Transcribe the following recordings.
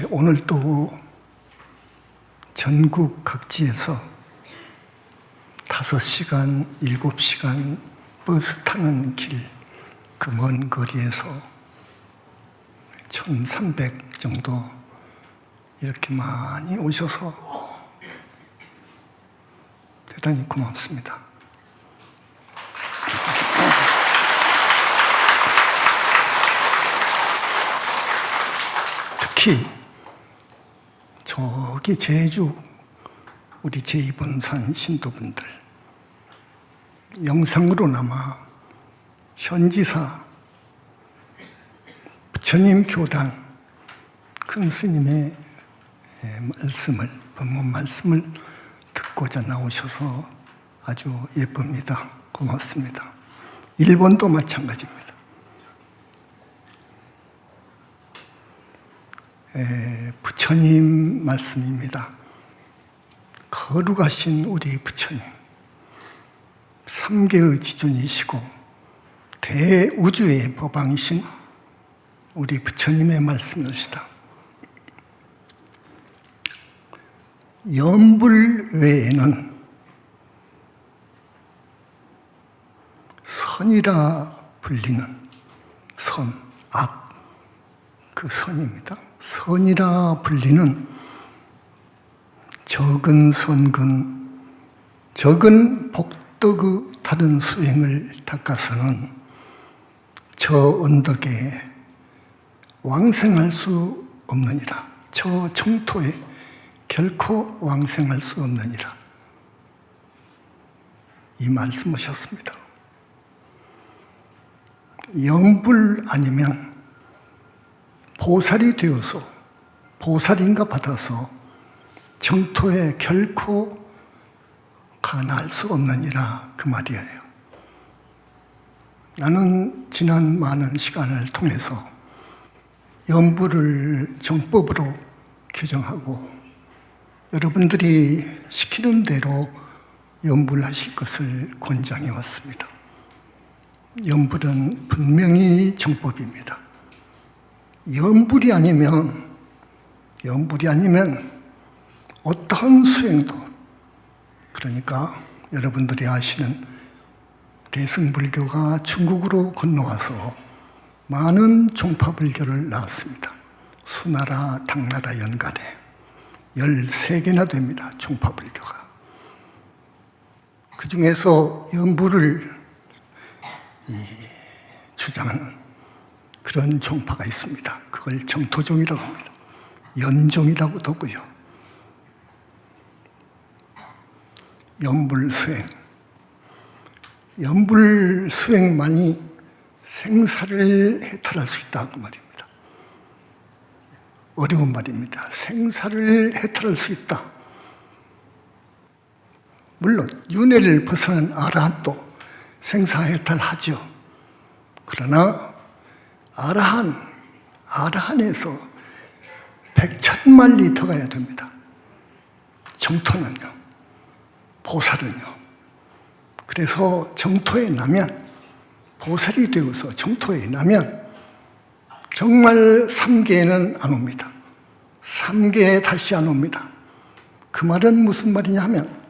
오늘도 전국 각지에서 5시간, 7시간 버스 타는 길, 그 먼 거리에서 1,300 정도 이렇게 많이 오셔서 대단히 고맙습니다. 특히 저기 제주 우리 제2본산 신도분들, 영상으로나마 현지사, 부처님 교당 큰 스님의 말씀을, 법문 말씀을 듣고자 나오셔서 아주 예쁩니다. 고맙습니다. 일본도 마찬가지입니다. 부처님 말씀입니다. 거룩하신 우리 부처님, 3계의 지존이시고 대우주의 법왕이신 우리 부처님의 말씀이시다. 염불 외에는 선이라 불리는 선, 앞, 그 선입니다. 선이라 불리는 적은 선근, 적은 복덕의 다른 수행을 닦아서는 저 언덕에 왕생할 수 없느니라. 저 청토에 결코 왕생할 수 없느니라. 이 말씀하셨습니다. 염불 아니면 보살이 되어서 보살인가 받아서 정토에 결코 간할 수 없느니라, 그 말이에요. 나는 지난 많은 시간을 통해서 염불을 정법으로 규정하고 여러분들이 시키는 대로 염불하실 것을 권장해 왔습니다. 염불은 분명히 정법입니다. 염불이 아니면 어떠한 수행도, 그러니까 여러분들이 아시는 대승불교가 중국으로 건너와서 많은 종파불교를 낳았습니다. 수나라, 당나라 연간에 13개나 됩니다. 종파불교가. 그 중에서 염불을 주장하는 그런 종파가 있습니다. 그걸 정토종이라고 합니다. 연종이라고도 하고요. 염불 수행만이 생사를 해탈할 수 있다고 말입니다. 어려운 말입니다. 생사를 해탈할 수 있다. 물론 윤회를 벗어난 아라한도 생사해탈하죠. 그러나 아라한에서 100,000만리 더 가야 됩니다. 정토는요, 보살은요. 그래서 정토에 나면, 보살이 되어서 정토에 나면 정말 3계에는 안 옵니다. 3계에 다시 안 옵니다. 그 말은 무슨 말이냐 하면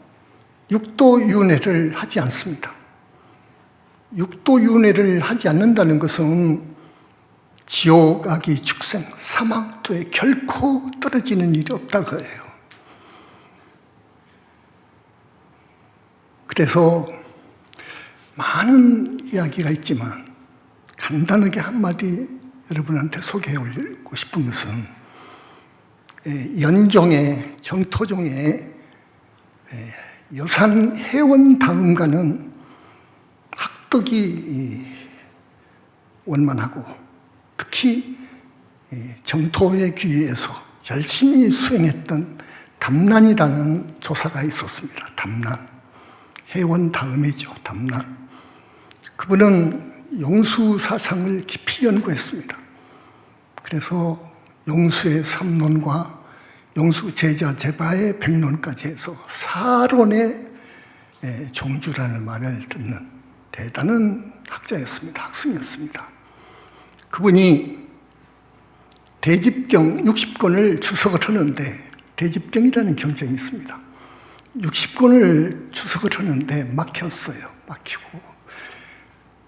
육도윤회를 하지 않습니다. 육도윤회를 하지 않는다는 것은 지옥, 악의, 축생, 사막도에 결코 떨어지는 일이 없다고 해요. 그래서 많은 이야기가 있지만 간단하게 한마디 여러분한테 소개하고 싶은 것은 연종의, 정토종의 여산 회원 다음과는 학덕이 원만하고 특히 정토의 귀에서 열심히 수행했던 담난이라는 조사가 있었습니다. 담난. 회원 다음이죠. 담난. 그분은 용수 사상을 깊이 연구했습니다. 그래서 용수의 3논과 용수 제자 제바의 100논까지 해서 사론의 종주라는 말을 듣는 대단한 학자였습니다. 학생이었습니다. 그분이 대집경 60권을 주석을 하는데, 대집경이라는 경전이 있습니다. 60권을 주석을 하는데 막혔어요. 막히고.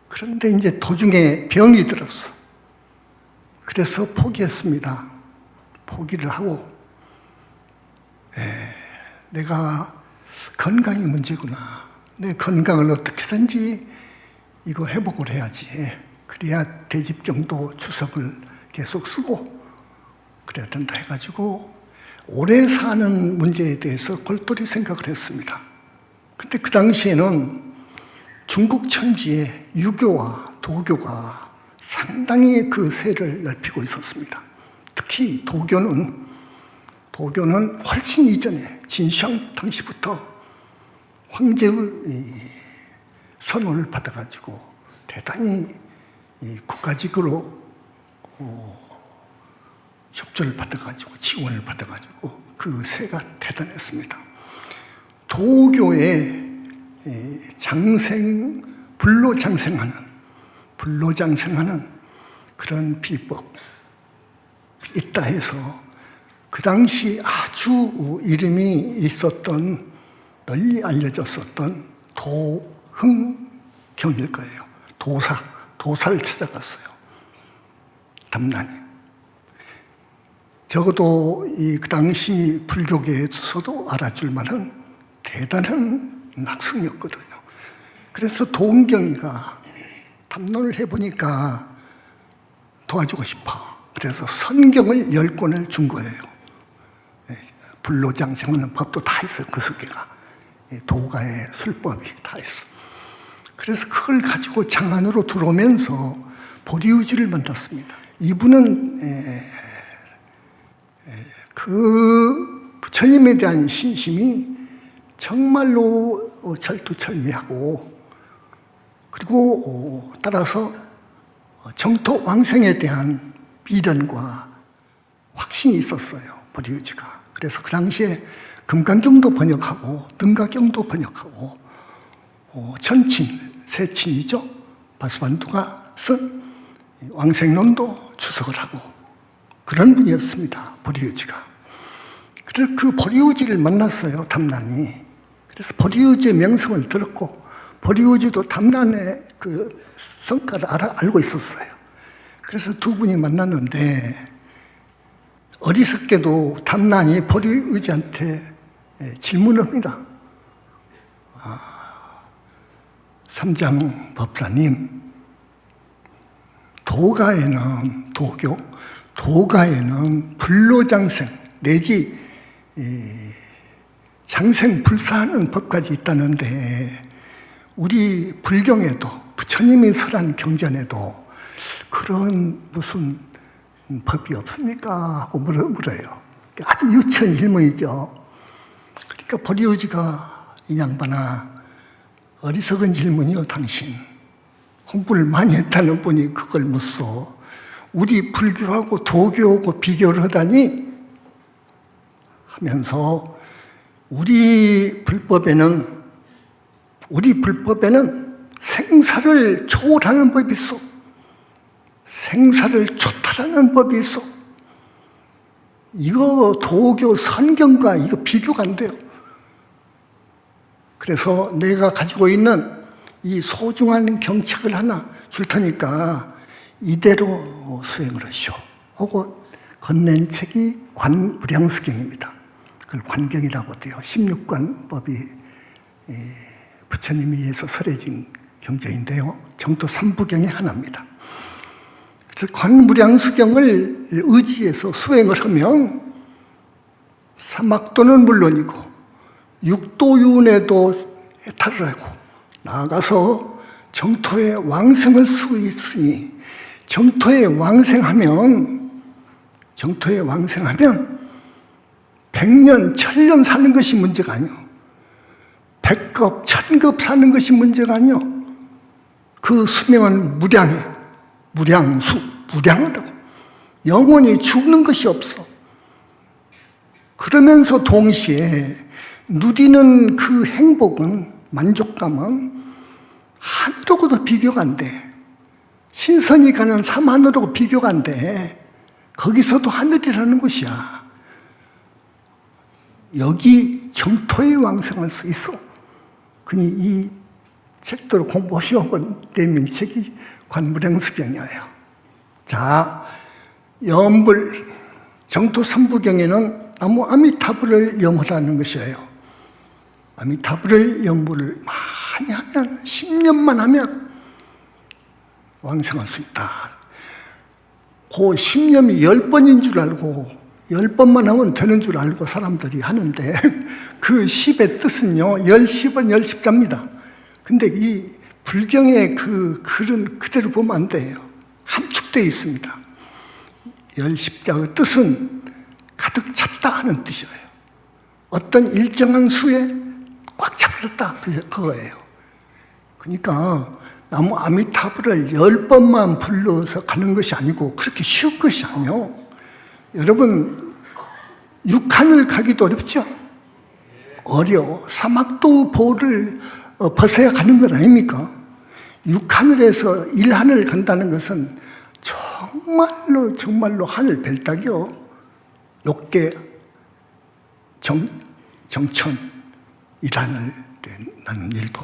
그런데 이제 도중에 병이 들었어. 그래서 포기했습니다. 포기를 하고, 내가 건강이 문제구나. 내 건강을 어떻게든지 이거 회복을 해야지. 그래야 대집경도 주석을 계속 쓰고 그래야 된다 해가지고 오래 사는 문제에 대해서 골똘히 생각을 했습니다. 근데 그 당시에는 중국 천지에 유교와 도교가 상당히 그 세를 넓히고 있었습니다. 특히 도교는 훨씬 이전에 진시황 당시부터 황제의 선언을 받아가지고 대단히 국가직으로 협조를 받아가지고 지원을 받아가지고 그 세가 대단했습니다. 도교의 불로장생하는 그런 비법이 있다 해서 그 당시 아주 이름이 있었던, 널리 알려졌었던 도흥경일 거예요. 도사를 찾아갔어요. 담난이. 적어도 그 당시 불교계에서도 알아줄 만한 대단한 학생이었거든요. 그래서 도흥경이가 담론을 해보니까 도와주고 싶어. 그래서 선경을 10권을 준 거예요. 불로장생하는 법도 다 있어요. 그 속에가. 도가의 술법이 다 있어. 그래서 그걸 가지고 장안으로 들어오면서 보리우지를 만났습니다. 이분은 그 부처님에 대한 신심이 정말로 철두철미하고, 그리고 따라서 정토 왕생에 대한 미련과 확신이 있었어요. 보리우지가. 그래서 그 당시에 금강경도 번역하고 능가경도 번역하고 천친, 세친이죠. 바수반두가 쓴 왕생론도 주석을 하고 그런 분이었습니다. 보리우지가. 그래서 그 보리우지를 만났어요. 담난이. 그래서 보리우지의 명성을 들었고 보리우지도 담난의 그 성과를 알고 있었어요. 그래서 두 분이 만났는데 어리석게도 담난이 보리우지한테 질문합니다. 삼장 법사님, 도가에는 불로장생 내지 장생불사하는 법까지 있다는데 우리 불경에도 부처님이 설한 경전에도 그런 무슨 법이 없습니까? 하고 물어요. 아주 유치한 질문이죠. 그러니까 보리우지가 이 양반아, 어리석은 질문이요. 당신 공부를 많이 했다는 분이 그걸 묻소. 우리 불교하고 도교하고 비교를 하다니 하면서 우리 불법에는 생사를 초월하는 법이 있어. 생사를 초탈하는 법이 있어. 이거 도교 선경과 이거 비교가 안 돼요. 그래서 내가 가지고 있는 이 소중한 경책을 하나 줄 테니까 이대로 수행을 하시오. 하고 건넨 책이 관무량수경입니다. 그걸 관경이라고 해요. 16관법이 부처님에 의해서 설해진 경전인데요. 정토 3부경의 하나입니다. 그래서 관무량수경을 의지해서 수행을 하면 사막도는 물론이고 육도윤회도 해탈을 하고 나아가서 정토에 왕생할 수 있으니 정토에 왕생하면 100년, 1000년 사는 것이 문제가 아니요. 100급, 1000급 사는 것이 문제가 아니요. 그 수명은 무량하다고. 영원히 죽는 것이 없어. 그러면서 동시에 누리는 그 행복은, 만족감은 하늘하고도 비교가 안 돼. 신선이 가는 삶하늘하고 비교가 안 돼. 거기서도 하늘이라는 것이야. 여기 정토에 왕성할 수 있어. 그니 이 책도를 공부하시고 내민 책이 관무량수경이에요. 자, 염불 정토 3부경에는 나무 아미타불을 염하라는 것이에요. 아미타불을 염불을 많이 하면 10년만 하면 왕성할 수 있다. 그 10년이 10번인 줄 알고 10번만 하면 되는 줄 알고 사람들이 하는데 그 10의 뜻은요 10은 10자입니다. 근데 이 불경의 그 글은 그대로 보면 안 돼요. 함축되어 있습니다. 10자의 뜻은 가득 찼다 하는 뜻이에요. 어떤 일정한 수에 꽉 차버렸다 그거예요. 그러니까 나무 아미타불을 10번만 불러서 가는 것이 아니고 그렇게 쉬운 것이 아니에요. 여러분 육한을 가기도 어렵죠? 어려워. 사막도 보를 벗어야 가는 건 아닙니까? 육하늘에서 일하늘 간다는 것은 정말로 하늘 벨딱이요. 욕계 정천 일하늘 나는 일도,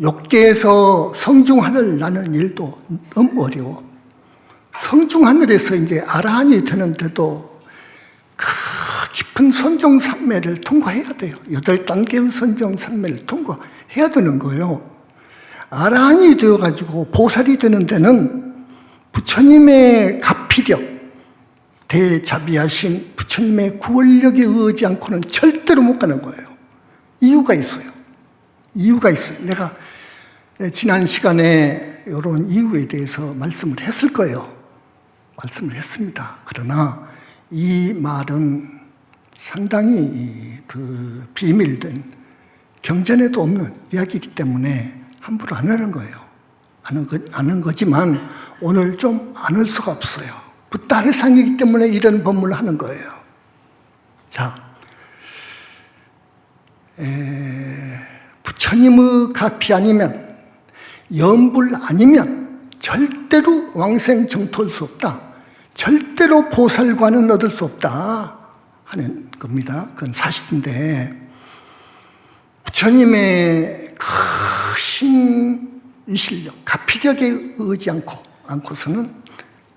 욕계에서 성중하늘 나는 일도 너무 어려워. 성중하늘에서 이제 아라한이 되는데도 그 깊은 선정산매를 통과해야 돼요. 8단계의 선정산매를 통과해야 되는 거예요. 아라한이 되어가지고 보살이 되는 데는 부처님의 가피력, 대자비하신 부처님의 구원력에 의지 않고는 절대로 못 가는 거예요. 이유가 있어요. 내가 지난 시간에 이런 이유에 대해서 말씀을 했을 거예요. 말씀을 했습니다. 그러나 이 말은 상당히 그 비밀된 경전에도 없는 이야기이기 때문에 함부로 안 하는 거예요. 아는 거지만 오늘 좀 안 할 수가 없어요. 붓다 해상이기 때문에 이런 법문을 하는 거예요. 자, 부처님의 가피 아니면 염불 아니면 절대로 왕생 정토할 수 없다. 절대로 보살관은 얻을 수 없다 하는 겁니다. 그건 사실인데 부처님의 크신 이 실력, 가피력에 의지 않고서는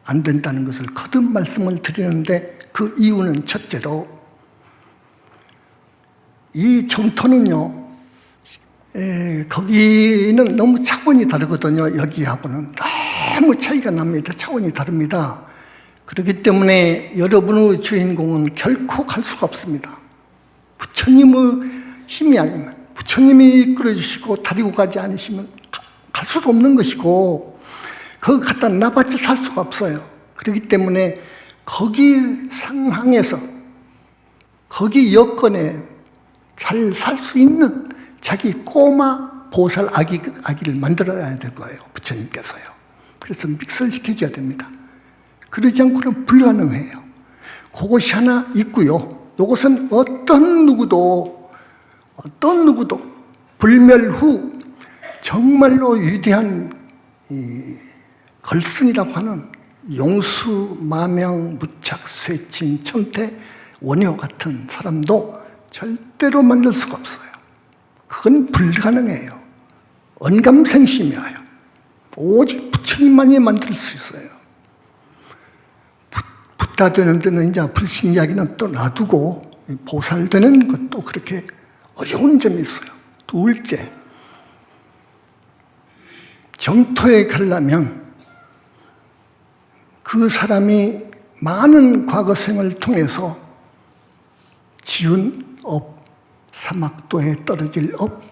안 된다는 것을 거듭 말씀을 드리는데 그 이유는 첫째로 이 정토는요 거기는 너무 차원이 다르거든요. 여기하고는 너무 차이가 납니다. 차원이 다릅니다. 그렇기 때문에 여러분의 주인공은 결코 갈 수가 없습니다. 부처님의 힘이 아니면, 부처님이 이끌어 주시고 다리고 가지 않으시면 갈 수도 없는 것이고 거기 갖다 놔봤자 살 수가 없어요. 그렇기 때문에 거기 상황에서 거기 여건에 잘 살 수 있는 자기 꼬마 보살 아기를 만들어야 될 거예요. 부처님께서요. 그래서 믹스를 시켜줘야 됩니다. 그러지 않고는 불가능해요. 그것이 하나 있고요. 이것은 어떤 누구도 불멸 후 정말로 위대한 걸승이라고 하는 용수, 마명, 무착, 쇠친, 천태, 원효 같은 사람도 절대로 만들 수가 없어요. 그건 불가능해요. 언감생심이에요. 오직 부처님만이 만들 수 있어요. 붓다 되는 데는 이제 불신 이야기는 또 놔두고 보살 되는 것도 그렇게 어려운 점이 있어요. 둘째, 정토에 가려면 그 사람이 많은 과거생을 통해서 지은 업, 사막도에 떨어질 업,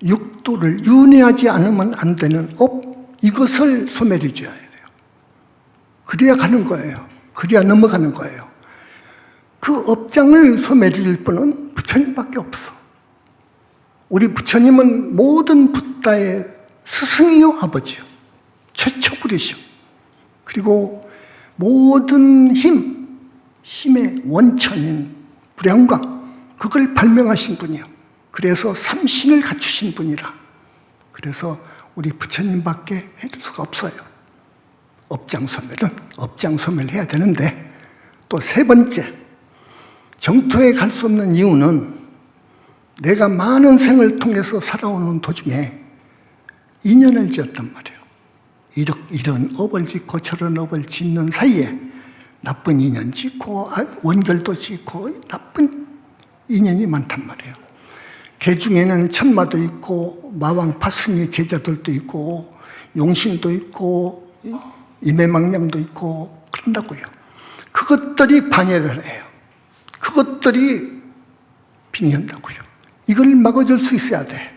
육도를 윤회하지 않으면 안 되는 업, 이것을 소멸해 줘야 돼요. 그래야 가는 거예요. 그래야 넘어가는 거예요. 그 업장을 소멸일 분은 부처님밖에 없어. 우리 부처님은 모든 붓다의 스승이요 아버지요. 최초불이시오. 그리고 모든 힘의 원천인 불양광, 그걸 발명하신 분이요. 그래서 삼신을 갖추신 분이라. 그래서 우리 부처님밖에 해줄 수가 없어요. 업장소멸을 해야 되는데, 또 세 번째, 정토에 갈 수 없는 이유는 내가 많은 생을 통해서 살아오는 도중에 인연을 지었단 말이에요. 이런 업을 짓고 저런 업을 짓는 사이에 나쁜 인연 짓고 원결도 짓고 나쁜 인연이 많단 말이에요. 개 중에는 천마도 있고 마왕 파순이 제자들도 있고 용신도 있고 임해망량도 있고 그런다고요. 그것들이 방해를 해요. 그것들이 빙의한다고요. 이걸 막아줄 수 있어야 돼.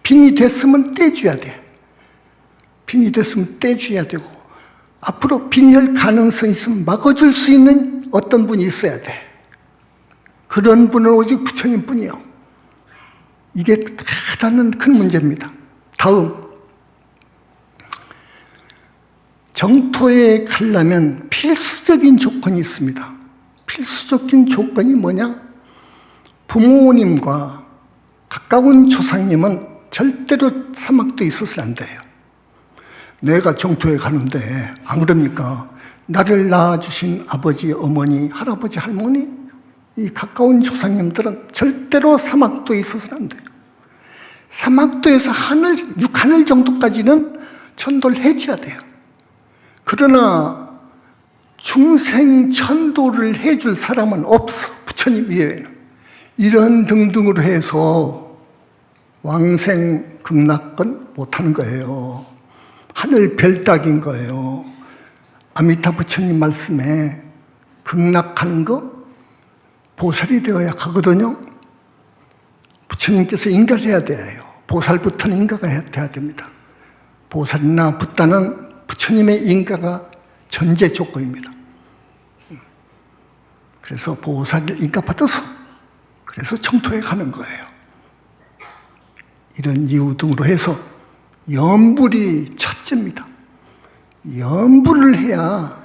빙의 됐으면 떼줘야 돼. 빙의 됐으면 떼줘야 되고, 앞으로 빙의할 가능성이 있으면 막아줄 수 있는 어떤 분이 있어야 돼. 그런 분은 오직 부처님 뿐이요. 이게 대단한 큰 문제입니다. 다음, 정토에 가려면 필수적인 조건이 있습니다. 필수적인 조건이 뭐냐? 부모님과 가까운 조상님은 절대로 사막도에 있어서는 안 돼요. 내가 정토에 가는데 안 그럽니까? 나를 낳아주신 아버지, 어머니, 할아버지, 할머니, 이 가까운 조상님들은 절대로 사막도에 있어서는 안 돼요. 사막도에서 육하늘 정도까지는 천도를 해줘야 돼요. 그러나 중생 천도를 해줄 사람은 없어. 부처님 이외에는. 이런 등등으로 해서 왕생 극락은 못하는 거예요. 하늘 별 따기인 거예요. 아미타 부처님 말씀에 극락하는 거 보살이 되어야 가거든요. 부처님께서 인가를 해야 돼요. 보살부터는 인가가 돼야 됩니다. 보살이나 붓다는 부처님의 인가가 전제 조건입니다. 그래서 보살을 인가받아서 그래서 정토에 가는 거예요. 이런 이유 등으로 해서 염불이 첫째입니다. 염불을 해야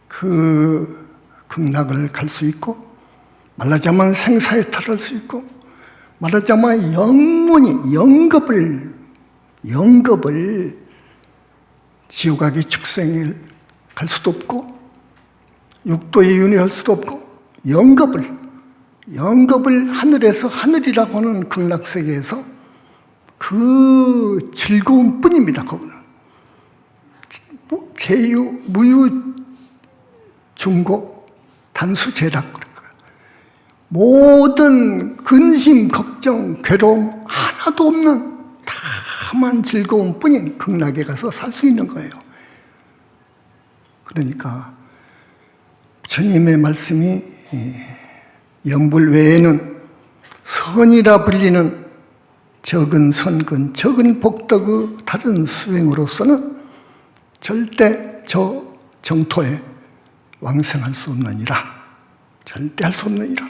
그 극락을 갈 수 있고, 말하자면 생사에 탈할 수 있고, 말하자면 영원히 영겁을 지옥하기 축생을 갈 수도 없고 육도에 윤회할 수도 없고, 영겁을 하늘에서, 하늘이라고 하는 극락세계에서 그 즐거움 뿐입니다. 거기는 제유, 무유, 중고, 단수, 제락, 모든 근심, 걱정, 괴로움 하나도 없는 다만 즐거움 뿐인 극락에 가서 살 수 있는 거예요. 그러니까 부처님의 말씀이 염불 외에는 선이라 불리는 적은 선근, 적은 복덕의 다른 수행으로서는 절대 저 정토에 왕생할 수 없느니라. 절대 할 수 없느니라.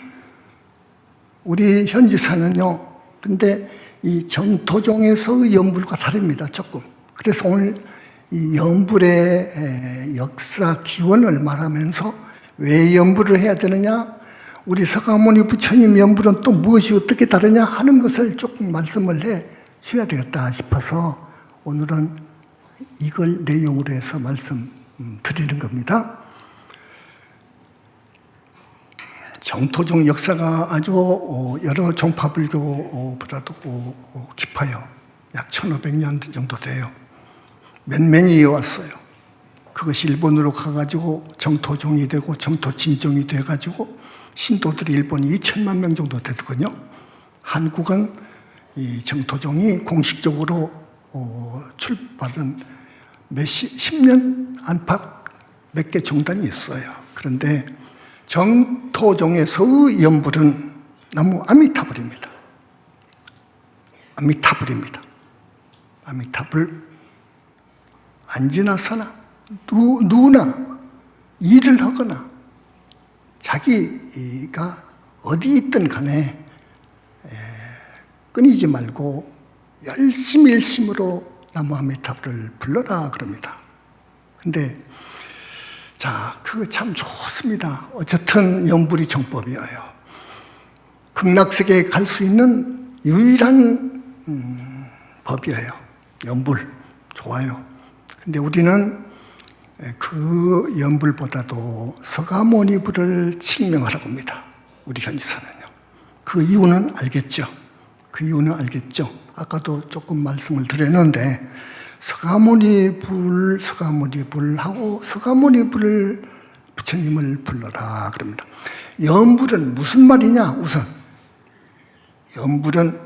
우리 현지사는요, 근데 이 정토종에서의 염불과 다릅니다, 조금. 그래서 오늘 이 염불의 역사 기원을 말하면서 왜 염불을 해야 되느냐, 우리 서가모니 부처님 염불은 또 무엇이 어떻게 다르냐 하는 것을 조금 말씀을 해 주셔야 되겠다 싶어서 오늘은 이걸 내용으로 해서 말씀 드리는 겁니다. 정토종 역사가 아주 여러 종파불교보다도 깊어요. 약 1500년 정도 돼요. 몇몇이 이어왔어요. 그것이 일본으로 가가지고 정토종이 되고 정토진종이 돼가지고 신도들이 일본이 2000만 명 정도 되더군요. 한국은 이 정토종이 공식적으로 출발은 10년 안팎 몇 개 종단이 있어요. 그런데 정토종에서의 염불은 나무 아미타불입니다. 아미타불 앉으나 누나 일을 하거나 자기가 어디 있든 간에 끊이지 말고 열심으로 나무 아미타불을 불러라 그럽니다. 근데 자, 그거 참 좋습니다. 어쨌든 염불이 정법이에요. 극락세계에 갈 수 있는 유일한 법이에요. 연불 좋아요. 근데 우리는 그 연불보다도 서가모니불을 칙명하라고 합니다. 우리 현지사는요. 그 이유는 알겠죠? 그 이유는 알겠죠? 아까도 조금 말씀을 드렸는데 서가모니불하고 서가모니불을 부처님을 불러라 그럽니다. 연불은 무슨 말이냐? 우선 연불은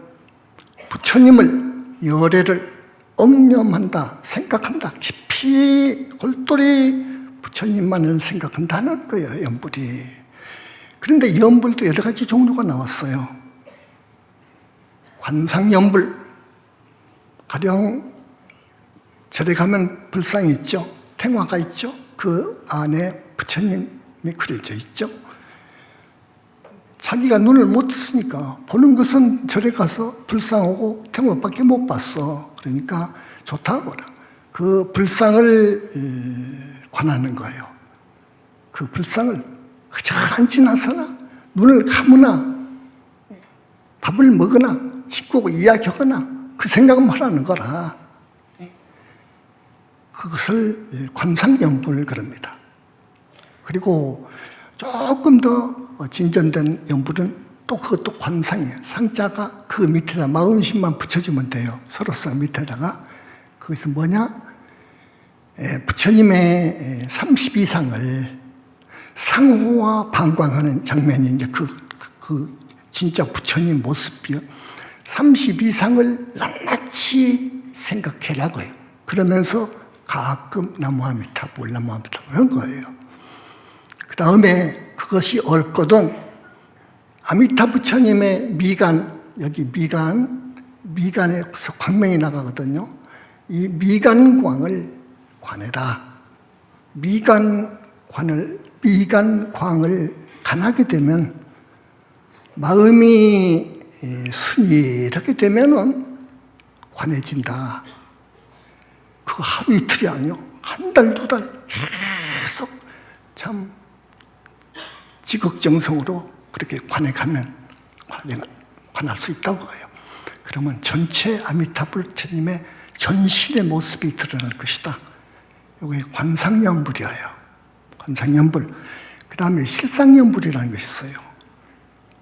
부처님을 열애를 억념한다, 생각한다. 깊이 골똘히 부처님만을 생각한다는 거예요, 연불이. 그런데 연불도 여러 가지 종류가 나왔어요. 관상연불, 가령 절에 가면 불상이 있죠. 탱화가 있죠. 그 안에 부처님이 그려져 있죠. 자기가 눈을 못 쓰니까 보는 것은 절에 가서 불상하고 탱화밖에 못 봤어. 그러니까 좋다고 그 불상을 관하는 거예요. 그 불상을 그저 앉지나서나 눈을 감으나 밥을 먹으나 친구하고 이야기하거나 그 생각만 하라는 거라. 그것을 관상연불 그럽니다. 그리고 조금 더 진전된 연불은 또 그것도 관상이에요. 상자가 그 밑에다 마음심만 붙여주면 돼요. 서로서 밑에다가. 그것은 뭐냐? 부처님의 32상을 상호와 방광하는 장면이 이제 그 진짜 부처님 모습이요. 32상을 낱낱이 생각해라고요. 그러면서 가끔 나무아미타불 한 거예요. 그 다음에 그것이 옳거든 아미타 부처님의 미간, 여기 미간에서 광명이 나가거든요. 이 미간광을 관해라. 미간광을 관하게 되면 마음이 순이하게 되면은 관해진다. 그거 하루 이틀이 아니요. 한 달, 두 달 계속 참 지극정성으로 그렇게 관해가면 관할 수 있다고 해요. 그러면 전체 아미타불처님의 전신의 모습이 드러날 것이다. 이게 관상연불이에요. 관상연불. 그 다음에 실상연불이라는 것이 있어요.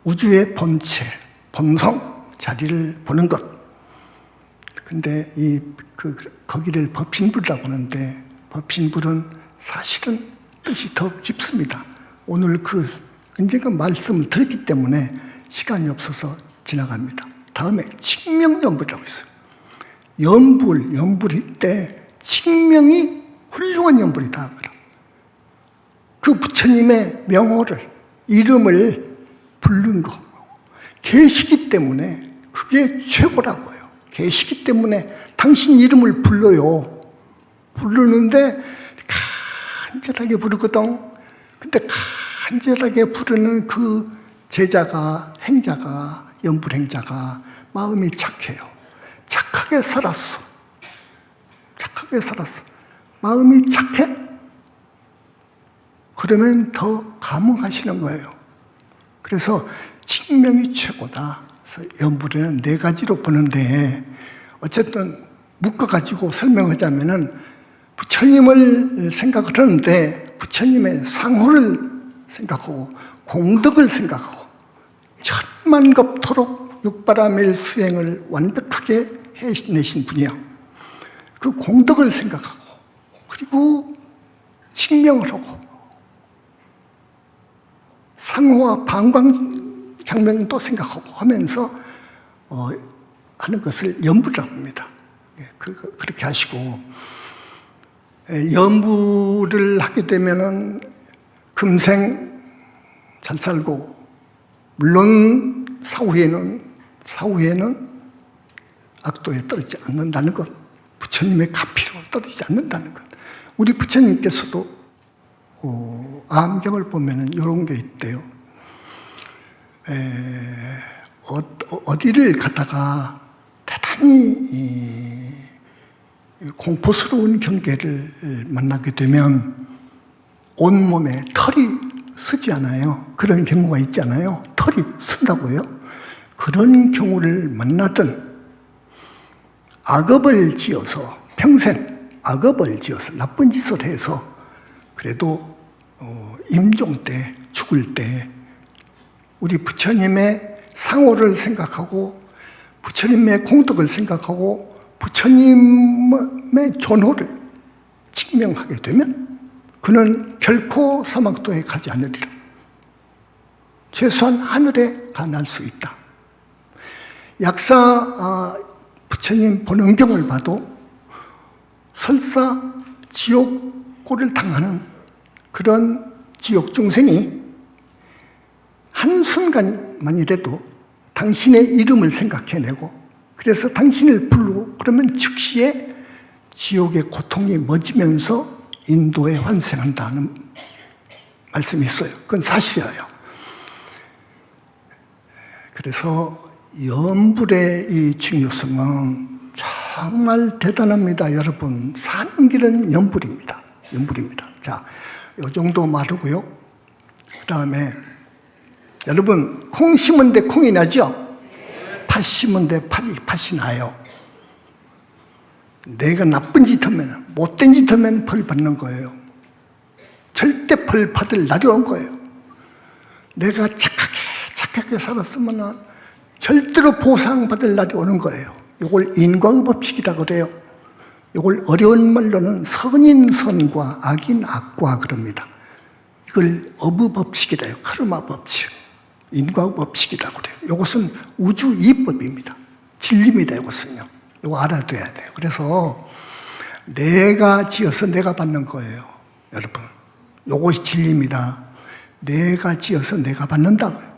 우주의 본체, 본성, 자리를 보는 것. 근데 거기를 법신불이라고 하는데 법신불은 사실은 뜻이 더 깊습니다. 오늘 언젠가 말씀을 드렸기 때문에 시간이 없어서 지나갑니다. 다음에 칙명연불이라고 있어요. 연불일 때 칙명이 훌륭한 연불이다. 그 부처님의 명호를, 이름을 부른 거. 계시기 때문에 그게 최고라고요. 계시기 때문에 당신 이름을 불러요. 부르는데 간절하게 부르거든. 근데 간절하게 부르는 그 제자가, 행자가, 연불행자가 마음이 착해요. 착하게 살았어. 착하게 살았어. 마음이 착해? 그러면 더 감흥하시는 거예요. 그래서 칙명이 최고다. 그래서 연불에는 4가지로 보는데 어쨌든 묶어가지고 설명하자면은 부처님을 생각을 하는데 부처님의 상호를 생각하고 공덕을 생각하고 천만겁토록 육바라밀 수행을 완벽하게 해내신 분이야. 그 공덕을 생각하고 그리고 칙명을 하고 상호와 방광 장면도 생각하고 하면서 하는 것을 연불이라고 합니다. 그렇게 하시고 연불을 하게 되면은 금생 잘 살고 물론 사후에는 악도에 떨어지지 않는다는 것, 부처님의 가피로 떨어지지 않는다는 것. 우리 부처님께서도 암경을 보면은 이런 게 있대요. 어디를 가다가 대단히 공포스러운 경계를 만나게 되면 온몸에 털이 쓰지 않아요. 그런 경우가 있잖아요. 털이 쓴다고요. 그런 경우를 만나든 악업을 지어서 평생 악업을 지어서 나쁜 짓을 해서 그래도 임종 때 죽을 때 우리 부처님의 상호를 생각하고 부처님의 공덕을 생각하고 부처님의 존호를 증명하게 되면 그는 결코 사막도에 가지 않으리라. 최소한 하늘에 갈 수 있다. 약사 부처님 본원경을 봐도 설사 지옥고를 당하는 그런 지옥 중생이 한순간만이라도 당신의 이름을 생각해내고 그래서 당신을 부르고 그러면 즉시에 지옥의 고통이 멎으면서 인도에 환생한다는 말씀이 있어요. 그건 사실이에요. 그래서 염불의 이 중요성은 정말 대단합니다. 여러분, 사는 길은 염불입니다. 염불입니다. 자, 요 정도 말하고요. 그 다음에 여러분, 콩 심은 데 콩이 나죠? 팥 심은 데 팥이 나요. 내가 나쁜 짓 하면, 못된 짓 하면 벌 받는 거예요. 절대 벌 받을 날이 온 거예요. 내가 착하게 살았으면 절대로 보상받을 날이 오는 거예요. 이걸 인과의 법칙이라고 그래요. 이걸 어려운 말로는 선인선과 악인 악과 그럽니다. 이걸 어부 법칙이래요. 카르마 법칙. 인과의 법칙이라고 그래요. 이것은 우주 이법입니다. 진리입니다. 이것은요. 이거 알아둬야 돼요. 그래서 내가 지어서 내가 받는 거예요. 여러분. 이것이 진리입니다. 내가 지어서 내가 받는다고요.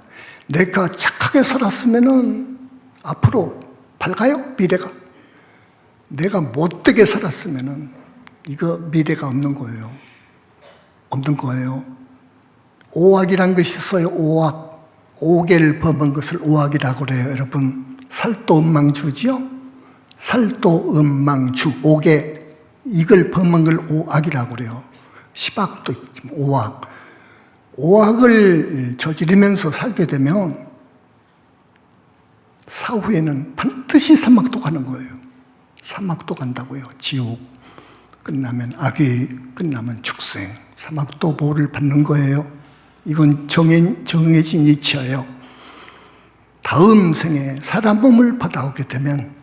내가 착하게 살았으면은 앞으로 밝아요, 미래가. 내가 못되게 살았으면은 이거 미래가 없는 거예요. 없는 거예요. 오악이란 것이 있어요. 오악. 오개를 범한 것을 오악이라고 그래요. 여러분, 살도음망주지요? 살도음망주, 오개. 이걸 범한 걸 오악이라고 그래요. 시박도 있지만 오악. 오악을 저지르면서 살게 되면 사후에는 반드시 사막도 가는 거예요. 사막도 간다고요. 지옥 끝나면 악이 끝나면 축생. 사막도 보호를 받는 거예요. 이건 정해진 이치예요. 다음 생에 사람 몸을 받아오게 되면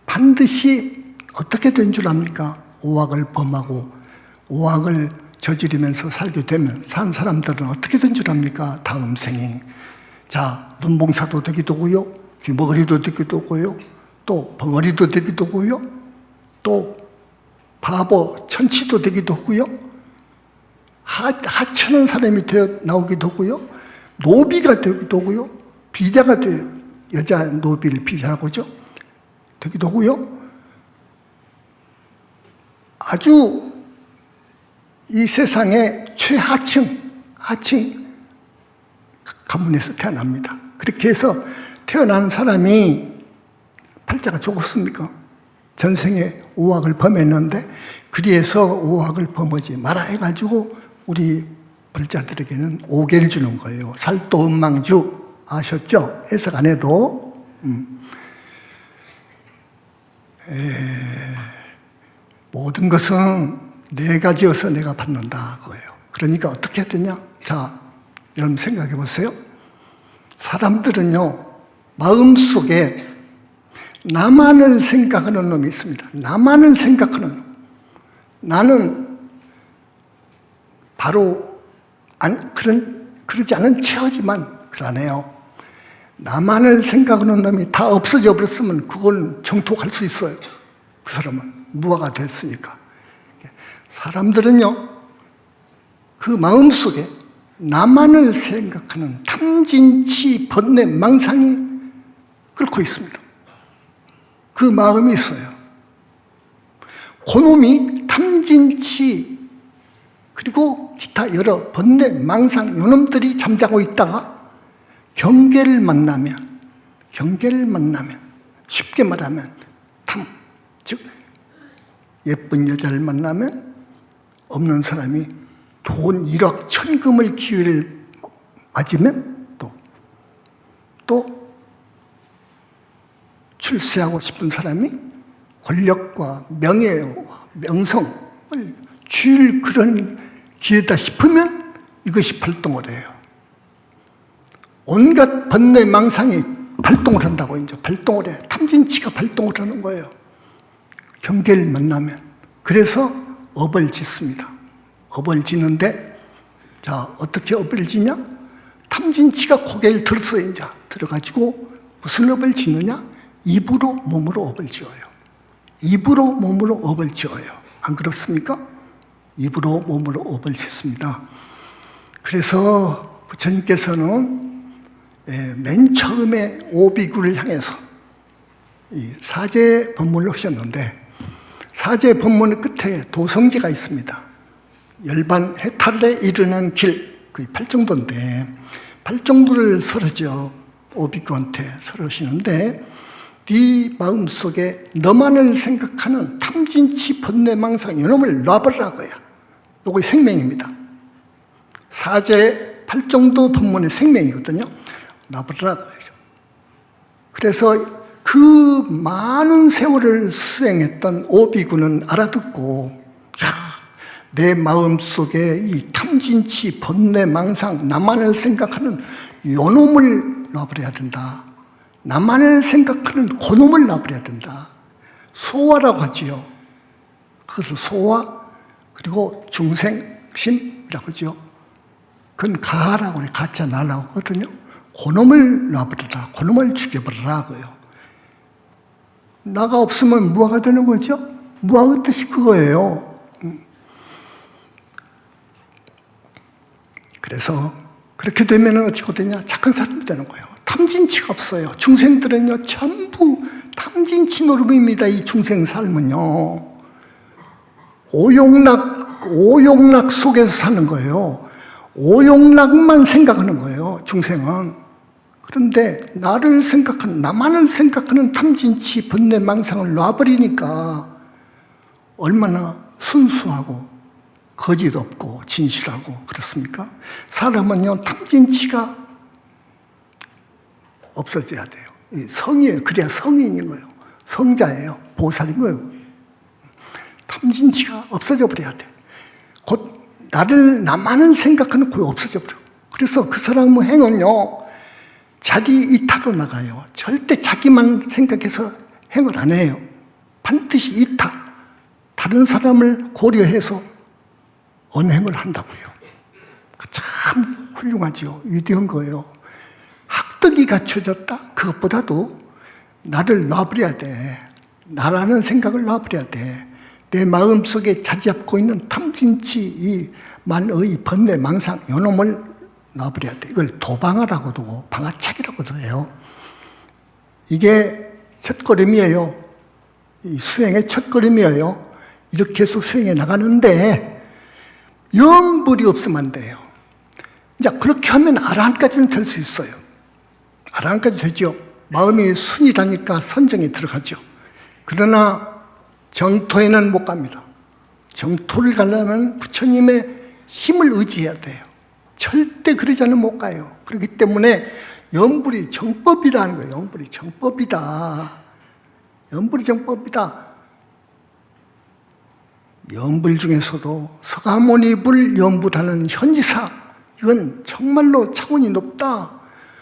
반드시 어떻게 된 줄 압니까? 오악을 범하고 오악을 저지르면서 살게 되면 산 사람들은 어떻게 된 줄 압니까? 다음 생이. 자, 눈봉사도 되기도 하고요. 귀머거리도 되기도 하고요. 또 벙어리도 되기도 하고요. 또 바보, 천치도 되기도 하고요. 하찮은 사람이 되어 나오기도 하고요. 노비가 되기도 하고요. 비자가 돼요. 여자 노비를 비자라고 하죠. 되기도 하고요. 아주 이 세상의 최하층, 하층 가문에서 태어납니다. 그렇게 해서 태어난 사람이 팔자가 좋습니까? 전생에 오악을 범했는데 그리해서 오악을 범하지 마라 해가지고 우리 불자들에게는 오개를 주는 거예요. 살도음망주 아셨죠? 해석 안 해도. 모든 것은 내가 지어서 내가 받는다 그거예요. 그러니까 어떻게 해야 되냐? 자, 여러분 생각해 보세요. 사람들은요, 마음속에 나만을 생각하는 놈이 있습니다. 나만을 생각하는 놈. 나는 바로 그러지 않은 체하지만 그러네요. 나만을 생각하는 놈이 다 없어져 버렸으면 그건 정토할 수 있어요. 그 사람은 무화가 됐으니까. 사람들은요, 그 마음속에 나만을 생각하는 탐진치, 번뇌, 망상이 끓고 있습니다. 그 마음이 있어요. 그놈이 탐진치, 그리고 기타 여러 번뇌, 망상, 요놈들이 잠자고 있다가 경계를 만나면, 쉽게 말하면 탐, 즉 예쁜 여자를 만나면 없는 사람이 돈 1억 천금을 기회를 맞으면 또 출세하고 싶은 사람이 권력과 명예와 명성을 줄 그런 기회다 싶으면 이것이 발동을 해요. 온갖 번뇌 망상이 발동을 한다고 이제 발동을 해. 탐진치가 발동을 하는 거예요. 경계를 만나면. 그래서 업을 짓습니다. 업을 짓는데 자 어떻게 업을 짓냐? 탐진치가 고개를 들었어요. 이제 들어가지고 무슨 업을 짓느냐? 입으로 몸으로 업을 지어요. 입으로 몸으로 업을 지어요. 안 그렇습니까? 입으로 몸으로 업을 짓습니다. 그래서 부처님께서는 맨 처음에 오비구를 향해서 이 사제 법문을 하셨는데 사제 법문의 끝에 도성지가 있습니다. 열반 해탈에 이르는 길, 그 팔정도인데 팔정도를 설하죠. 오비구한테 설하시는데 네 마음속에 너만을 생각하는 탐진치 번뇌망상 이놈을 놔버리라고요. 이거 생명입니다. 사제 팔정도 법문의 생명이거든요. 놔버리라고요. 그래서 그 많은 세월을 수행했던 오비구는 알아듣고 야, 내 마음속에 이 탐진치 번뇌망상 나만을 생각하는 요놈을 놔버려야 된다. 나만을 생각하는 그놈을 놔버려야 된다. 소화라고 하지요. 그래서 소화 그리고 중생심이라고 하죠. 그건 가라고 그래. 가짜 나라고 하거든요. 그놈을 놔버리라. 그놈을 죽여버리라고요. 나가 없으면 무아가 되는 거죠. 무아의 뜻이 그거예요. 그래서 그렇게 되면 어찌가 되냐? 착한 사람이 되는 거예요. 탐진치가 없어요. 중생들은요 전부 탐진치 노름입니다. 이 중생 삶은요 오욕락 속에서 사는 거예요. 오욕락만 생각하는 거예요. 중생은. 그런데 나를 생각하는, 나만을 생각하는 탐진치 번뇌 망상을 놔버리니까 얼마나 순수하고 거짓 없고 진실하고 그렇습니까? 사람은요 탐진치가 없어져야 돼요. 이 성이에요. 그래야 성인인 거예요. 성자예요. 보살인 거예요. 탐진치가 없어져 버려야 돼. 곧 나만은 생각하는 그 없어져 버려. 그래서 그 사람의 행은요 자기 이타로 나가요. 절대 자기만 생각해서 행을 안 해요. 반드시 이타, 다른 사람을 고려해서 언행을 한다고요. 참 훌륭하죠. 위대한 거예요. 학덕이 갖춰졌다? 그것보다도 나를 놔버려야 돼. 나라는 생각을 놔버려야 돼. 내 마음속에 자리 잡고 있는 탐진치 이 만의 번뇌 망상 요놈을 놔버려야 돼. 이걸 도방하라고도 방아차기라고도 해요. 이게 첫걸음이에요. 이 수행의 첫걸음이에요. 이렇게 해서 수행해 나가는데 염불이 없으면 안 돼요. 이제 그렇게 하면 아라한까지는 될 수 있어요. 아라한까지 되죠. 마음이 순이라니까 선정에 들어가죠. 그러나 정토에는 못 갑니다. 정토를 가려면 부처님의 힘을 의지해야 돼요. 절대 그러지 않으면 못 가요. 그렇기 때문에 염불이 정법이라는 거예요. 염불이 정법이다. 염불이 정법이다. 염불 중에서도 서가모니불 염불하는 현지사, 이건 정말로 차원이 높다.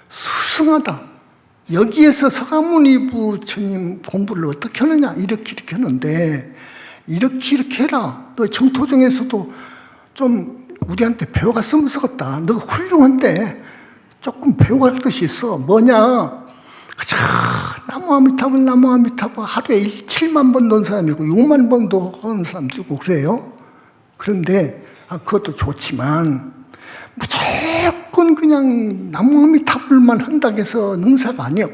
수승하다. 여기에서 서가모니 부처님 공부를 어떻게 하느냐? 이렇게 하는데 이렇게 해라. 너 정토 중에서도 좀 우리한테 배워갔으면 쓰겠다. 너가 훌륭한데 조금 배워갈 것이 있어. 뭐냐? 그저 나무 아미타불 하루에 7만 번 넣은 사람이고 6만 번도 하는 사람도 있고 그래요. 그런데 그것도 좋지만 무조건 그냥 나무 아미타불만 한다고 해서 능사가 아니에요.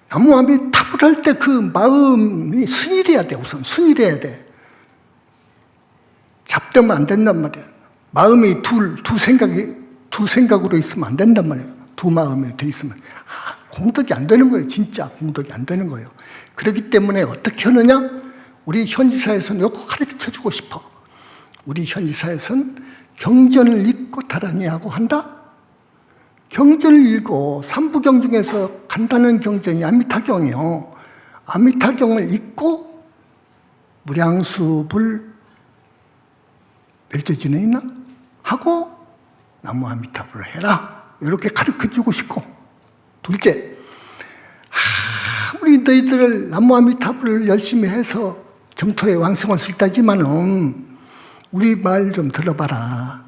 나무 아미타불 할 때 그 마음이 순일해야 돼. 우선 순일해야 돼. 잡되면 안 된단 말이야. 마음이 두 생각으로 있으면 안 된단 말이에요. 두 마음이 돼 있으면 공덕이 안 되는 거예요. 진짜 공덕이 안 되는 거예요. 그렇기 때문에 어떻게 하느냐? 우리 현지사에서는 이거 가르쳐주고 싶어. 우리 현지사에서는 경전을 읽고 다라니하고 한다? 경전을 읽고 삼부경 중에서 간단한 경전이 아미타경이요. 아미타경을 읽고 무량수불 멸조진에 있나? 하고 나무 아미타불을 해라. 이렇게 가르쳐주고 싶고, 둘째, 아무리 너희들 나무 아미타불을 열심히 해서 정토의 왕성을 수 있다지만은 우리 말 좀 들어봐라.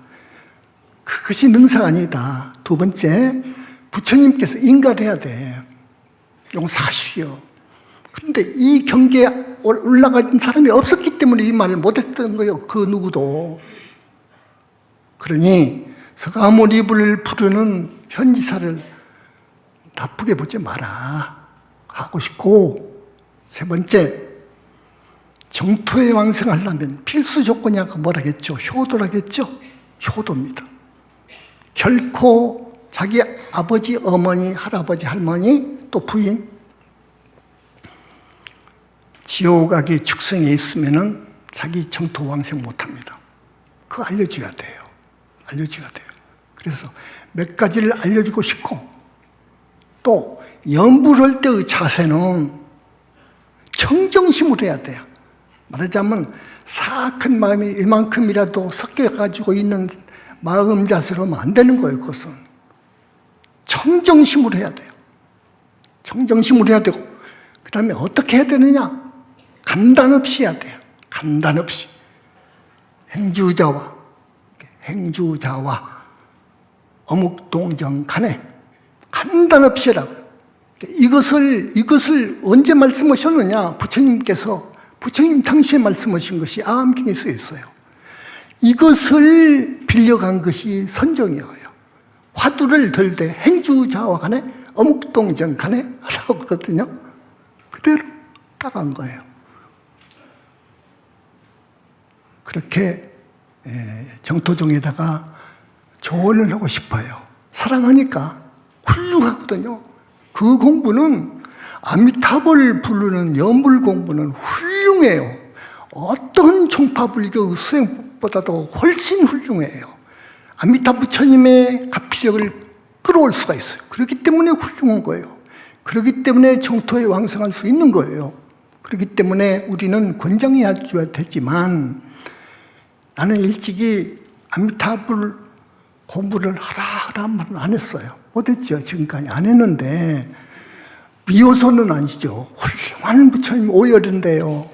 그것이 능사가 아니다. 두 번째, 부처님께서 인가해야 돼. 이건 사실이요. 그런데 이 경계에 올라간 사람이 없었기 때문에 이 말을 못했던 거예요. 그 누구도. 그러니 서가모니불을 부르는 현지사를 나쁘게 보지 마라 하고 싶고, 세 번째, 정토에 왕성하려면 필수 조건이 아까 뭐라겠죠? 효도라겠죠? 효도입니다. 결코 자기 아버지, 어머니, 할아버지, 할머니, 또 부인, 지옥악이 축생에 있으면은 자기 정토 왕성 못합니다. 그거 알려줘야 돼요. 알려줘야 돼요. 그래서 몇 가지를 알려주고 싶고, 또 연불할 때의 자세는 청정심으로 해야 돼요. 말하자면 사악한 마음이 이만큼이라도 섞여가지고 있는 마음 자세로 하면 안 되는 거예요. 그것은 청정심으로 해야 돼요. 청정심으로 해야 되고, 그 다음에 어떻게 해야 되느냐? 간단 없이 해야 돼요. 간단 없이. 행주자와 어묵동정간에 간단 없이 해라고. 이것을 언제 말씀하셨느냐? 부처님 당시에 말씀하신 것이 아함경에 쓰여 있어요. 이것을 빌려간 것이 선종이에요. 화두를 들되 행주자와 간에 어묵동정 간에 하라고 했거든요. 그대로 따간 거예요. 그렇게 정토종에다가 조언을 하고 싶어요. 사랑하니까 훌륭하거든요. 그 공부는 아미타불을 부르는 연불 공부는 훌륭해요. 어떤 종파불교 수행법보다도 훨씬 훌륭해요. 아미타 부처님의 가피력을 끌어올 수가 있어요. 그렇기 때문에 훌륭한 거예요. 그렇기 때문에 정토에 왕성할 수 있는 거예요. 그렇기 때문에 우리는 권장해야 되지만, 나는 일찍이 아미타불 공부를 하라 말은 안 했어요. 못했죠. 지금까지 안 했는데, 비호소는 아니죠. 훌륭한 부처님 오열인데요.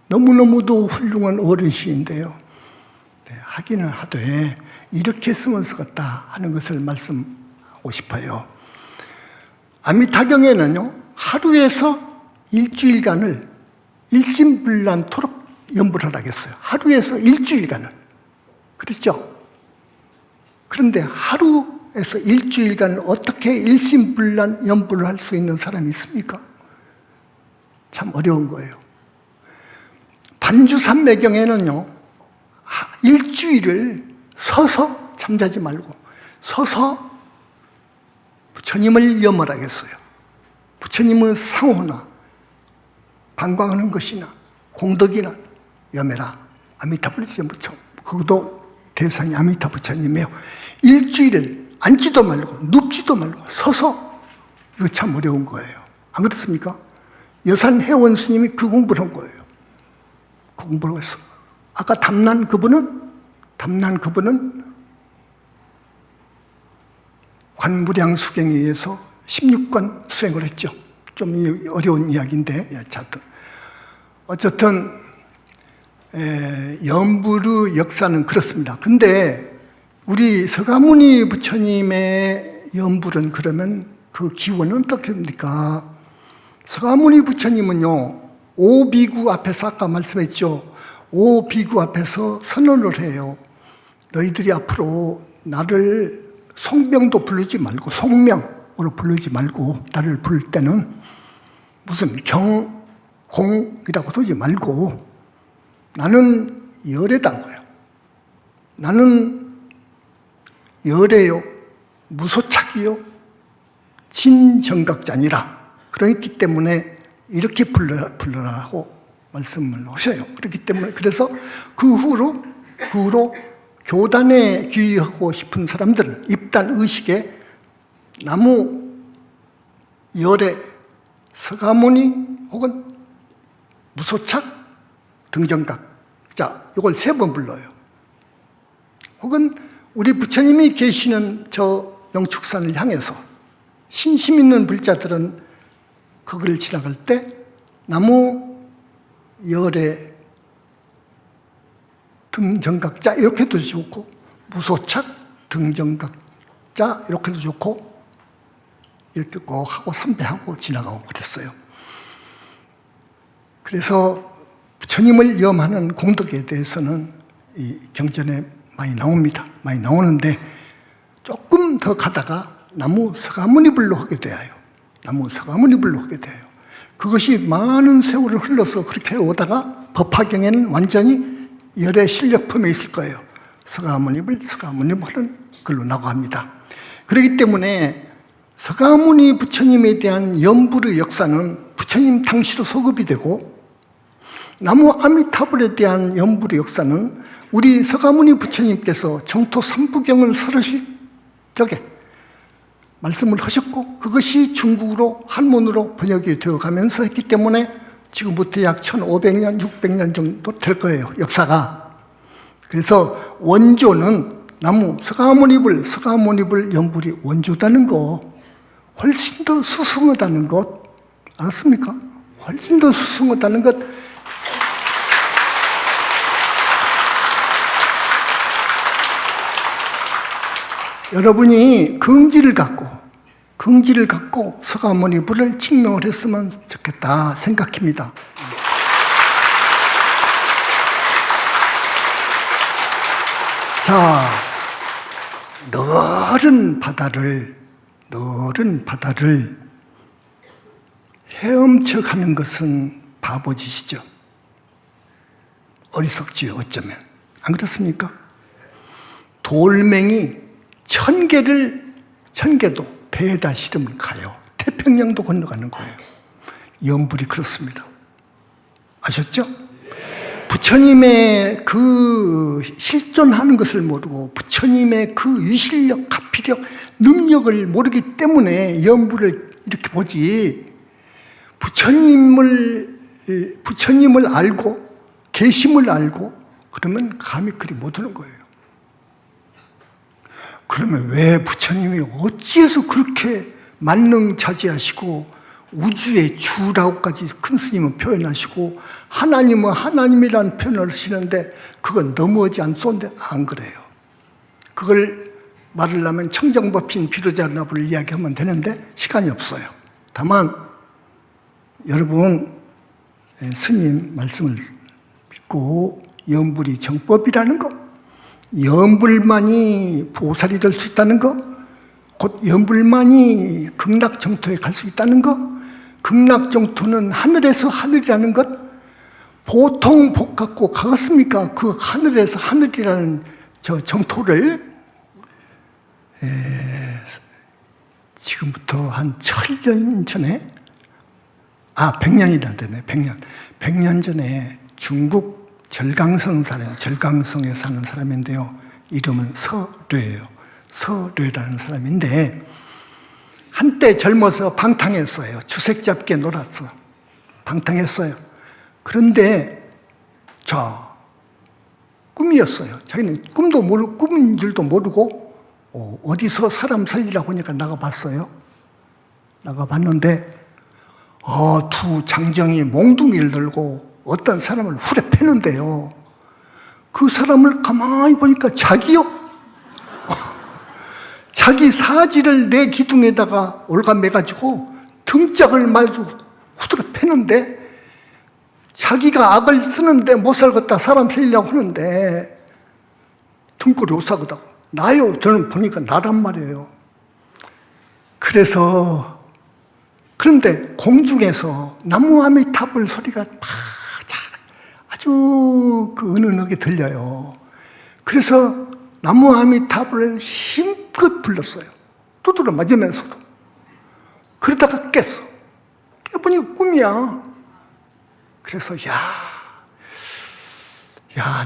너무너무도 훌륭한 어르신인데요. 네, 하기는 하되 이렇게 쓰면 쓰겠다 하는 것을 말씀하고 싶어요. 아미타경에는요, 하루에서 일주일간을 일심불란토록 연불을 하겠어요. 하루에서 일주일간을. 그렇죠? 그런데 하루에서 일주일간을 어떻게 일심불란 연불을 할 수 있는 사람이 있습니까? 참 어려운 거예요. 반주산매경에는요, 일주일을 서서 잠자지 말고 서서 부처님을 염을하겠어요. 부처님의 상호나 방광하는 것이나 공덕이나 염해라. 아미타불 부처. 그것도 대상이 아미타 부처님이에요. 일주일을 앉지도 말고 눕지도 말고 서서. 이거 참 어려운 거예요. 안 그렇습니까? 여산 회원 스님이 그 공부를 한 거예요. 그 공부를 했어. 아까 담난 그분은 관무량수경에 의해서 16권 수행을 했죠. 좀 어려운 이야기인데, 어쨌든 연불의 역사는 그렇습니다. 근데 우리 서가모니 부처님의 연불은 그러면 그 기원은 어떻게 됩니까? 서가모니 부처님은요, 5비구 앞에서 아까 말씀했죠. 5비구 앞에서 선언을 해요. 너희들이 앞으로 나를 송명도 부르지 말고, 송명으로 부르지 말고, 나를 부를 때는 무슨 경, 공이라고 하지 말고, 나는 열애다고요. 나는 열애요, 무소착이요, 진정각자니라. 그렇기 때문에 이렇게 불러라고 말씀을 하셔요. 그렇기 때문에, 그래서 그 후로 교단에 귀의하고 싶은 사람들은 입단 의식에 나무, 열애, 서가모니 혹은 무소착, 등정각자, 이걸 3번 불러요. 혹은 우리 부처님이 계시는 저 영축산을 향해서 신심 있는 불자들은 거기를 지나갈 때 나무 열에 등정각자 이렇게도 좋고, 무소착 등정각자 이렇게도 좋고, 이렇게 꼭 하고 삼배하고 지나가고 그랬어요. 그래서 부처님을 염하는 공덕에 대해서는 이 경전에 많이 나옵니다. 많이 나오는데 조금 더 가다가 나무 서가모니불로 하게 돼요. 나무 서가모니불로 하게 돼요. 그것이 많은 세월을 흘러서 그렇게 오다가 법화경에는 완전히 열의 실력품에 있을 거예요. 서가모니불, 서가모니불은 글로 나갑니다. 그렇기 때문에 서가모니 부처님에 대한 염불의 역사는 부처님 당시로 소급이 되고, 나무 아미타불에 대한 염불의 역사는 우리 서가모니 부처님께서 정토 삼부경을 설으실 적에 말씀을 하셨고, 그것이 중국어로 한문으로 번역이 되어가면서 했기 때문에 지금부터 약 1500년, 600년 정도 될 거예요, 역사가. 그래서 원조는 나무 서가모니불 염불이 원조다는 거, 훨씬 더 수승하다는 것 알았습니까? 훨씬 더 수승하다는 것. 여러분이 긍지를 갖고 서가모니불을 증명을 했으면 좋겠다 생각합니다. 자, 너른 바다를 헤엄쳐 가는 것은 바보짓이죠. 어리석지요, 어쩌면. 안 그렇습니까? 돌멩이 1000개도 배에다 실으면 가요. 태평양도 건너가는 거예요. 염불이 그렇습니다. 아셨죠? 부처님의 그 실존하는 것을 모르고 부처님의 그 위실력, 가피력, 능력을 모르기 때문에 염불을 이렇게 보지, 부처님을 알고 계심을 알고 그러면 감히 그리 못 오는 거예요. 그러면 왜 부처님이 어찌해서 그렇게 만능자지하시고 우주의 주라고까지 큰 스님은 표현하시고 하나님은 하나님이라는 표현을 하시는데 그건 너무하지 않소인데 안 그래요. 그걸 말하려면 청정법신 비로자나불을 이야기하면 되는데 시간이 없어요. 다만 여러분 스님 말씀을 믿고 염불이 정법이라는 것, 염불만이 보살이 될 수 있다는 것, 곧 염불만이 극락정토에 갈 수 있다는 것, 극락정토는 하늘에서 하늘이라는 것, 보통 복 갖고 가겠습니까? 그 하늘에서 하늘이라는 저 정토를 지금부터 한 1000년 전에 100년이나 되네. 100년 전에 중국 절강성에 사는 사람인데요. 이름은 서뢰예요. 서뢰라는 사람인데 한때 젊어서 방탕했어요. 주색 잡게 놀았어. 방탕했어요. 그런데 꿈이었어요. 자기는 꿈도 모르고 꿈인 줄도 모르고 어디서 사람 살리라고 하니까 나가봤어요. 나가봤는데 두 장정이 몽둥이를 들고 어떤 사람을 후려 패는데요. 그 사람을 가만히 보니까 자기요. 자기 사지를 내 기둥에다가 올가매가지고 등짝을 마주 후드려 패는데, 자기가 악을 쓰는데 못 살겠다 사람 살리려고 하는데 등골이 오싹하다고. 나요. 저는 보니까 나란 말이에요. 그런데 공중에서 나무 아미타불 소리가 아주 은은하게 들려요. 그래서 나무 아미타불을 힘껏 불렀어요. 두드러 맞으면서도. 그러다가 깼어. 깨보니 꿈이야. 그래서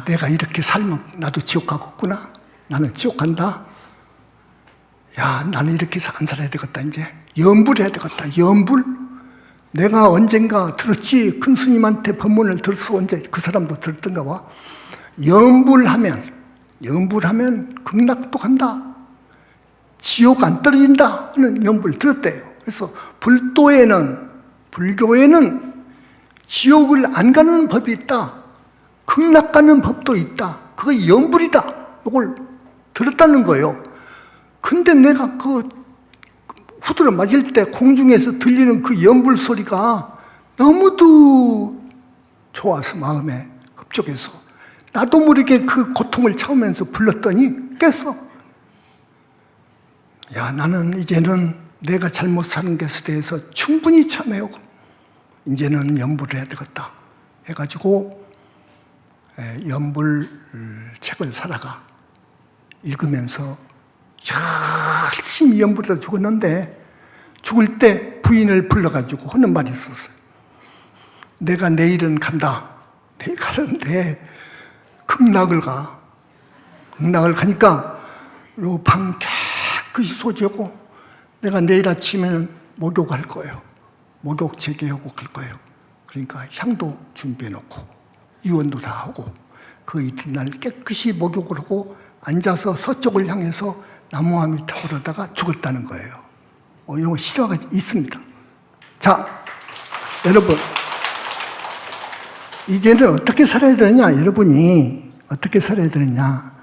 내가 이렇게 살면 나도 지옥 가겠구나. 나는 지옥 간다. 나는 이렇게 안 살아야 되겠다. 이제 염불해야 되겠다. 염불. 내가 언젠가 들었지, 큰 스님한테 법문을 들었어. 언제 그 사람도 들었던가 봐. 염불하면 극락도 간다, 지옥 안 떨어진다 하는 염불 들었대요. 그래서 불교에는 지옥을 안 가는 법이 있다, 극락 가는 법도 있다, 그거 염불이다, 이걸 들었다는 거예요. 근데 내가 그 후드를 맞을 때 공중에서 들리는 그 염불 소리가 너무도 좋아서 마음에 흡족해서 나도 모르게 그 고통을 참으면서 불렀더니 깼어. 야, 나는 이제는 내가 잘못 사는 것에 대해서 충분히 참회하고 이제는 염불을 해야 되겠다 해가지고 염불 책을 사다가 읽으면서 열심히 염불을 죽었는데, 죽을 때 부인을 불러가지고 하는 말이 있었어요. 내가 내일은 간다. 내일 가는데 극락을 가니까 요 방 깨끗이 소지하고 내가 내일 아침에는 목욕할 거예요. 목욕 재개하고 갈 거예요. 그러니까 향도 준비해 놓고 유언도 다 하고 그 이튿날 깨끗이 목욕을 하고 앉아서 서쪽을 향해서 나무아미 타오르다가 죽었다는 거예요. 이런 거 실화가 있습니다. 자, 여러분, 이제는 어떻게 살아야 되느냐? 여러분이 어떻게 살아야 되느냐?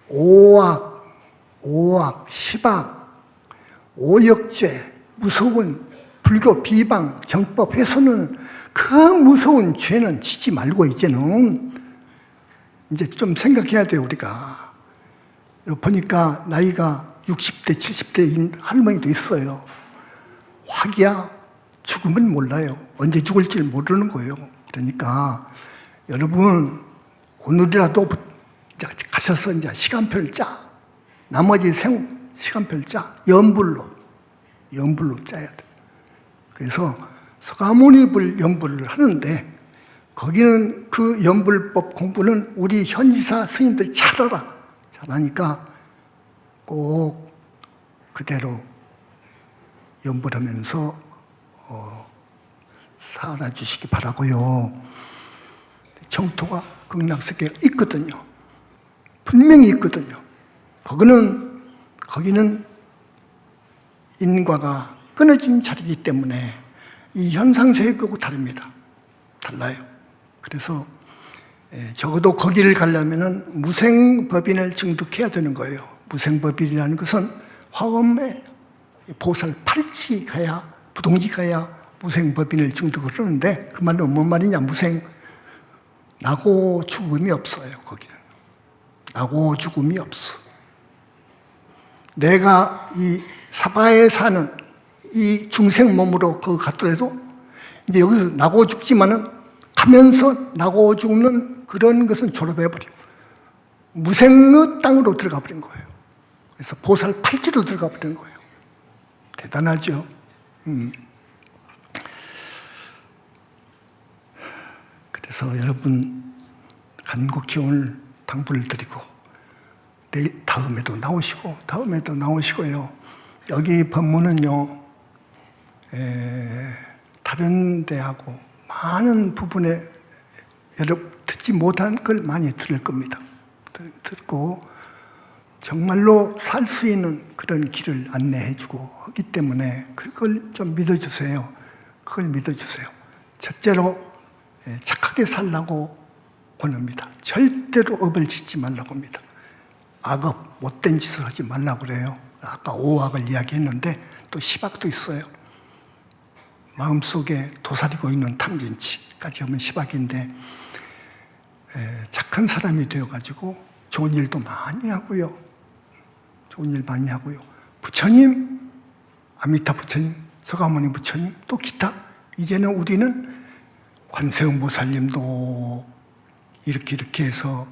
오악, 시박, 오역죄, 무서운 불교 비방, 정법 훼손은 그 무서운 죄는 지지 말고 이제는 이제 좀 생각해야 돼요, 우리가. 보니까 나이가 60대, 70대인 할머니도 있어요. 화기야 죽으면 몰라요. 언제 죽을지 모르는 거예요. 그러니까 여러분, 오늘이라도 가셔서 이제 시간표를 짜. 나머지 시간표를 짜. 염불로 짜야 돼. 그래서 서가모니불 염불을 하는데, 거기는 그 염불법 공부는 우리 현지사 스님들이 잘하니까 꼭 그대로 염불하면서 살아주시기 바라고요. 정토가 극락세계가 있거든요. 분명히 있거든요. 거기는 인과가 끊어진 자리이기 때문에 이 현상세계하고 다릅니다. 달라요. 그래서 적어도 거기를 가려면 무생법인을 증득해야 되는 거예요. 무생법인이라는 것은 화엄에 보살 팔치 가야, 부동지 가야 무생법인을 증득을 하는데, 그 말은 뭔 말이냐? 무생, 나고 죽음이 없어요. 거기는 나고 죽음이 없어. 내가 이 사바에 사는 이 중생 몸으로 거기 갔더라도 이제 여기서 나고 죽지만은 가면서 나고 죽는 그런 것은 졸업해버리고 무생의 땅으로 들어가 버린 거예요. 그래서 보살 팔찌로 들어가 버린 거예요. 대단하죠. 그래서 여러분, 간곡히 오늘 당부를 드리고 다음에도 나오시고요. 여기 법문은요, 다른 데하고 많은 부분에 여러분 듣지 못한 걸 많이 들을 겁니다. 듣고 정말로 살 수 있는 그런 길을 안내해주고 하기 때문에 그걸 좀 믿어주세요. 그걸 믿어주세요. 첫째로 착하게 살라고 권합니다. 절대로 업을 짓지 말라고 합니다. 악업, 못된 짓을 하지 말라고 그래요. 아까 오악을 이야기했는데 또 시박도 있어요. 마음속에 도사리고 있는 탐진치까지 하면 시박인데, 착한 사람이 되어가지고 좋은 일도 많이 하고요. 부처님, 아미타 부처님, 서가모니 부처님, 또 기타. 이제는 우리는 관세음보살님도 이렇게 해서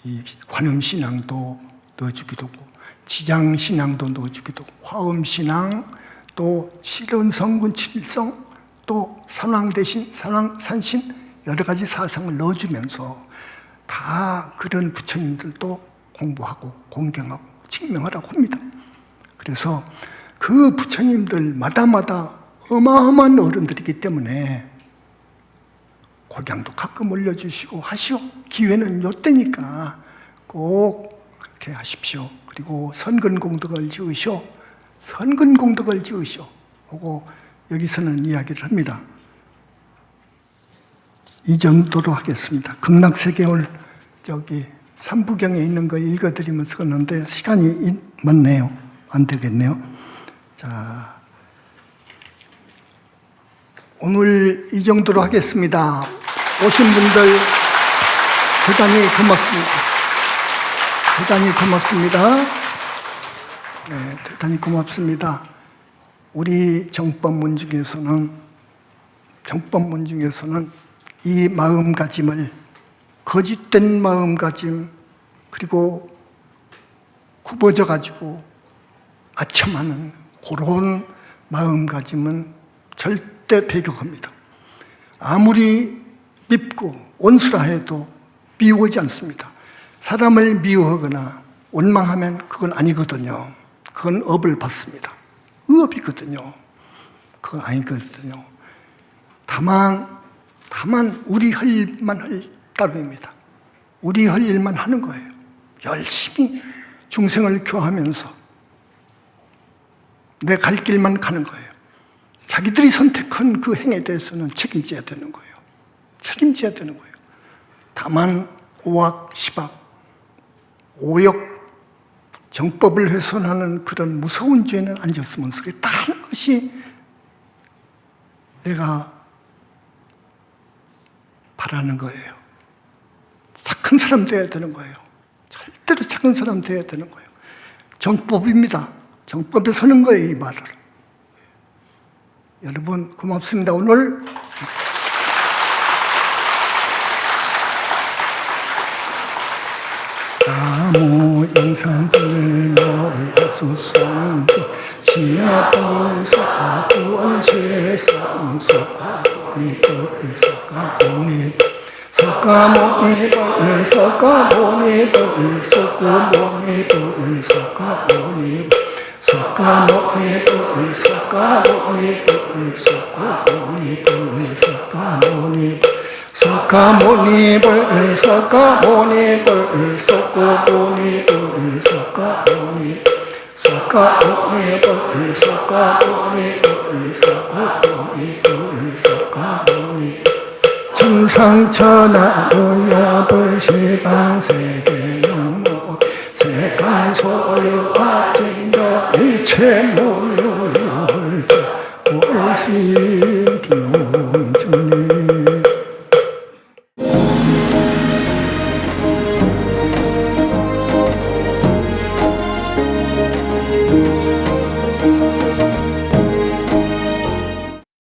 이 관음신앙도 넣어주기도 하고, 지장신앙도 넣어주기도 하고, 화음신앙, 또 칠은성군 칠성, 또 산왕대신, 산신 여러 가지 사상을 넣어주면서 다 그런 부처님들도 공부하고 공경하고 증명하라고 합니다. 그래서 그 부처님들 마다마다 어마어마한 어른들이기 때문에 곡양도 가끔 올려주시고 하시오. 기회는 요때니까 꼭 그렇게 하십시오. 그리고 선근공덕을 지으시오. 선근공덕을 지으시오. 하고 여기서는 이야기를 합니다. 이 정도로 하겠습니다. 극락세계월 저기 삼부경에 있는 거 읽어드리면서 걷는데 시간이 많네요. 안 되겠네요. 자, 오늘 이 정도로 하겠습니다. 오신 분들 대단히 고맙습니다. 대단히 고맙습니다. 네, 대단히 고맙습니다. 우리 정법문 중에서는 이 마음가짐을, 거짓된 마음가짐, 그리고 굽어져 가지고 아첨하는 그런 마음가짐은 절대 배격합니다. 아무리 밉고 온수라 해도 미워하지 않습니다. 사람을 미워하거나 원망하면 그건 아니거든요. 그건 업을 받습니다. 의업이거든요. 그건 아니거든요. 다만 우리 할 일만 할 따름입니다. 우리 할 일만 하는 거예요. 열심히 중생을 교화하면서 내 갈 길만 가는 거예요. 자기들이 선택한 그 행에 대해서는 책임져야 되는 거예요. 책임져야 되는 거예요. 다만 오악, 시박, 오역, 정법을 훼손하는 그런 무서운 죄는 안 졌으면 좋겠다 하는 것이 내가 바라는 거예요. 착한 사람 되어야 되는 거예요. 절대로 착한 사람 되어야 되는 거예요. 정법입니다. 정법에 서는 거예요, 이 말을. 여러분 고맙습니다. 오늘 나무 영산불 멀어수성주 시야불사구원실상석가모니불 석가모니불 석가모니불 석가모니불 석가모니불 석가모니불 석가모니불 석가모니불 석가모니불 석가모니불 석가모니불 석가모니불 석가모니 석가모니불 석가모니불 석가모니불 석가모니 천상천하무여불 시방세계영모 세간소유화증거 일체무유율 월시